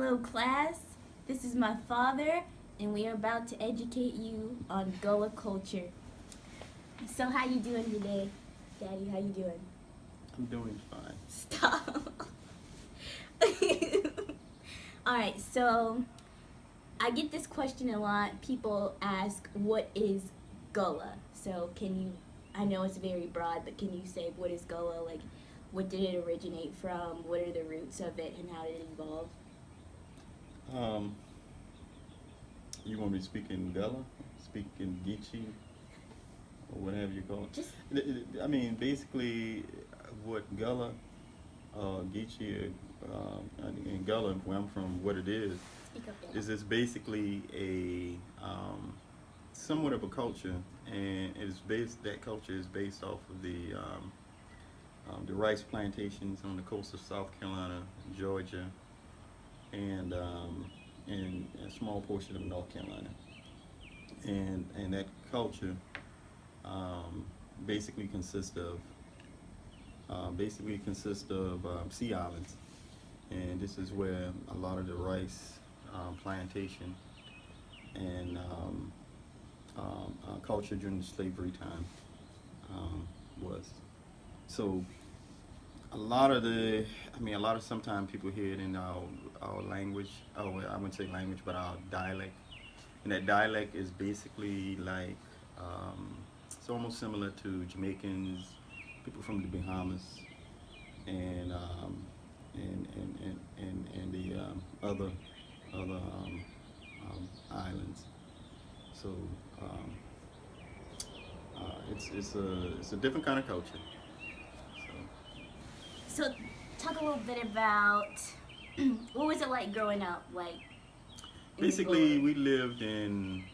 Hello, class. This is my father, and we are about to educate you on Gullah culture. So, how you doing today, Daddy? How you doing? I'm doing fine. Stop. All right. So, I get this question a lot. People ask, "What is Gullah?" So, can you? I know it's very broad, but can you say what is Gullah? Like, what did it originate from? What are the roots of it, and how did it evolve? Um, you want me to speak in Gullah, speak in Geechee, or whatever you call Just it? I mean, basically, what Gullah, Geechee, and Gullah, where I'm from, what it speak up, Daddy. is it's basically a somewhat of a culture, and it's based. That culture is based off of the rice plantations on the coast of South Carolina, Georgia, and a small portion of North Carolina. And that culture um, basically consists of sea islands, and this is where a lot of the rice plantation and culture during the slavery time was. So a lot of sometimes people hear it in our language. Oh, well, I wouldn't say language, but our dialect. And that dialect is basically like it's almost similar to Jamaicans, people from the Bahamas, and and the other islands. So um, it's a different kind of culture. So So, talk a little bit about what was it like growing up, like in the Gullah? basically, we lived in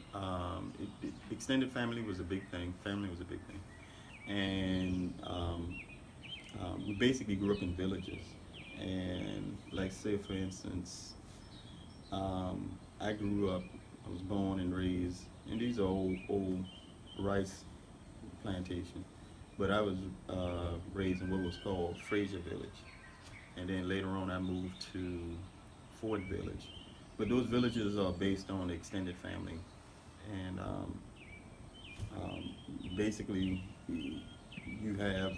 extended family was a big thing. Family was a big thing, and we basically grew up in villages. And like say for instance, I grew up. I was born and raised, and these are old rice plantation. But I was raised in what was called Fraser Village, and then later on I moved to Ford Village. But those villages are based on extended family, and um, basically you have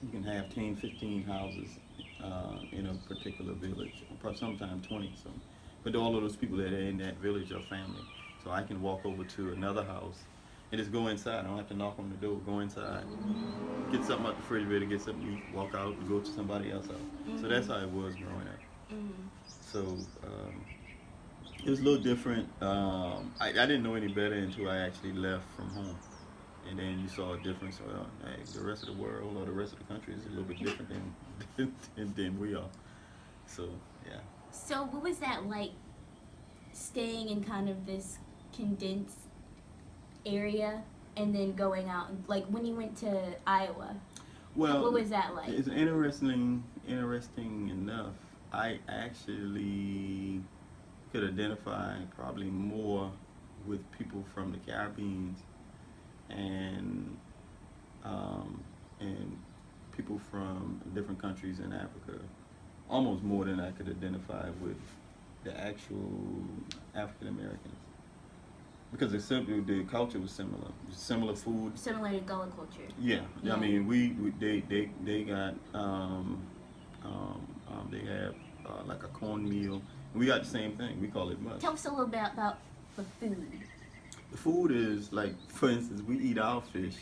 you can have 10, 15 houses in a particular village, or sometimes 20 some. But all of those people that are in that village are family. So I can walk over to another house and just go inside. I don't have to knock on the door. Go inside, get something out the refrigerator, get something to eat, walk out, and go to somebody else's house. So that's how it was growing up. Mm-hmm. So it was a little different. I didn't know any better until I actually left from home. And then you saw a difference. Well, hey, the rest of the world or the rest of the country is a little bit different than we are. So, yeah. So, what was that like staying in kind of this condensed area and then going out? Like when you went to Iowa, Well, what was that like? it's interesting enough. I actually could identify probably more with people from the Caribbean and um, and people from different countries in Africa, almost more than I could identify with the actual African Americans, because the culture was similar food. Similar to Gullah culture. Yeah, Yeah. I mean they got they have like a cornmeal. We got the same thing. We call it mush. Tell us a little bit about the food. The food is like, for instance, we eat our fish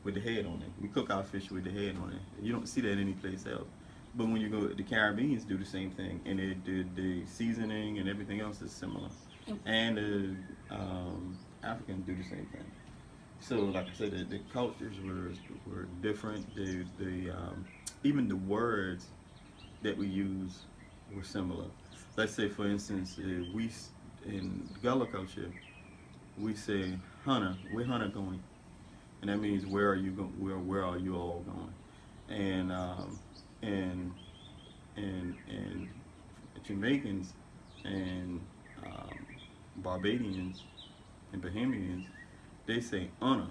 with the head on it. We cook our fish with the head on it. You don't see that anyplace else. But when you go, the Caribbeans do the same thing, and the seasoning and everything else is similar. And the Africans do the same thing. So, like I said, the cultures were different. Even the words that we use were similar. Let's say, for instance, in Gullah culture, we say "hunter." Where hunter going? And that means where are you going? Where are you all going? And and and Jamaicans and Barbadians and Bahamians, they say honor.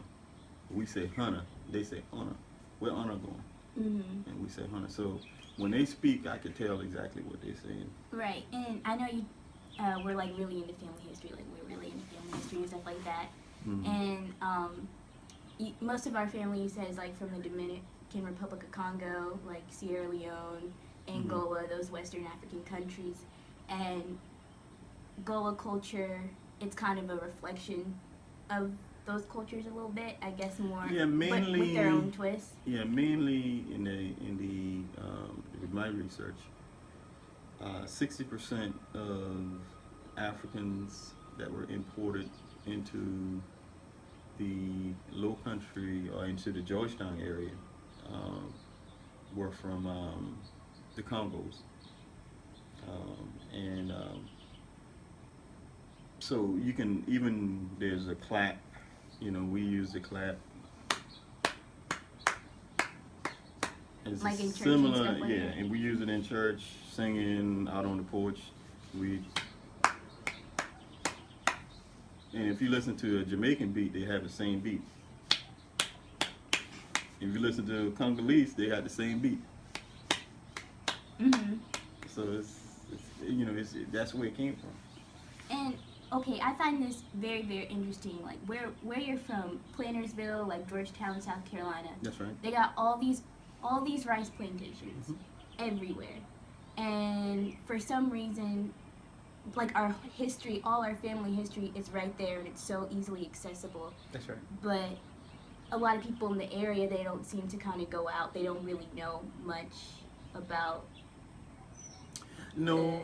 We say hunter. They say honor. Where honor going? Mm-hmm. And we say hunter. So when they speak, I can tell exactly what they're saying. Right, and I know you. We're like really into family history. Like we're really into family history and stuff like that. Mm-hmm. And most of our family, you said, is like from the Dominican Republic of Congo, like Sierra Leone, Angola, those Western African countries. And Gullah culture, it's kind of a reflection of those cultures a little bit, I guess, more. Yeah, but with their own twist. Yeah, mainly with my research, 60% of Africans that were imported into the Low Country or into the Georgetown area were from the Congos, and so you can even there's a clap. We use the clap. It's Like in church similar, and stuff like yeah, that? and we use it in church, singing out on the porch. And if you listen to a Jamaican beat, they have the same beat. If you listen to Congolese, they got the same beat. Mm-hmm. So it's that's where it came from. And okay, I find this very, very interesting. Like where you're from, Plantersville, like Georgetown, South Carolina. That's right. They got all these rice plantations everywhere, and for some reason, like our history, all our family history is right there, and it's so easily accessible. That's right. But a lot of people in the area, they don't seem to kind of go out. They don't really know much about. No,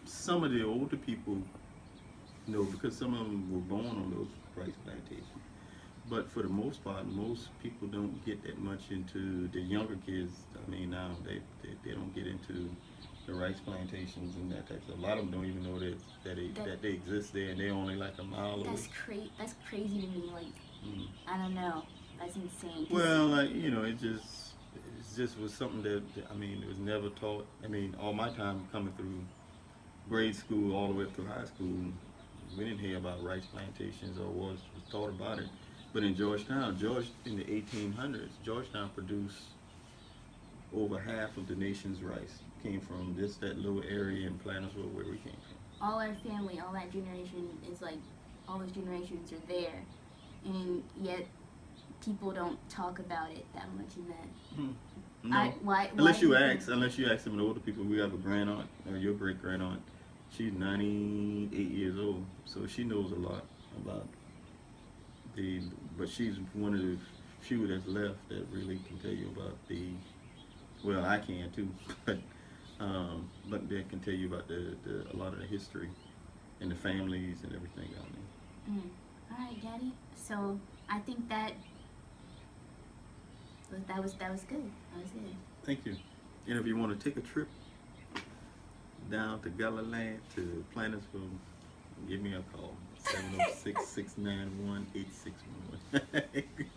some of the older people know because some of them were born on those rice plantations. But for the most part, most people don't get that much into the younger kids. I mean, now they don't get into the rice plantations and that type of stuff. A lot of them don't even know that they exist there, and they're only like a mile away. That's crazy to me. Like, I don't know. That's insane. Well, like it just was something that I mean, it was never taught. I mean, all my time coming through grade school all the way up to high school, we didn't hear about rice plantations or was taught about it. But in Georgetown, in the 1800s, Georgetown produced over half of the nation's rice. Came from just that little area in Plantersville where we came from. All our family, all that generation is like, all those generations are there, and yet people don't talk about it that much in that. No. Why unless you ask some of the older people. We have a grand aunt, or your great grand aunt. She's 98 years old, so she knows a lot about but she's one of the few that's left that really can tell you about well, I can too, but they can tell you about a lot of the history and the families and everything down there. All right, Daddy. So I think that was good. That was good. Thank you. And if you want to take a trip down to Gullah land, to Plantersville, give me a call. 706-691-8611.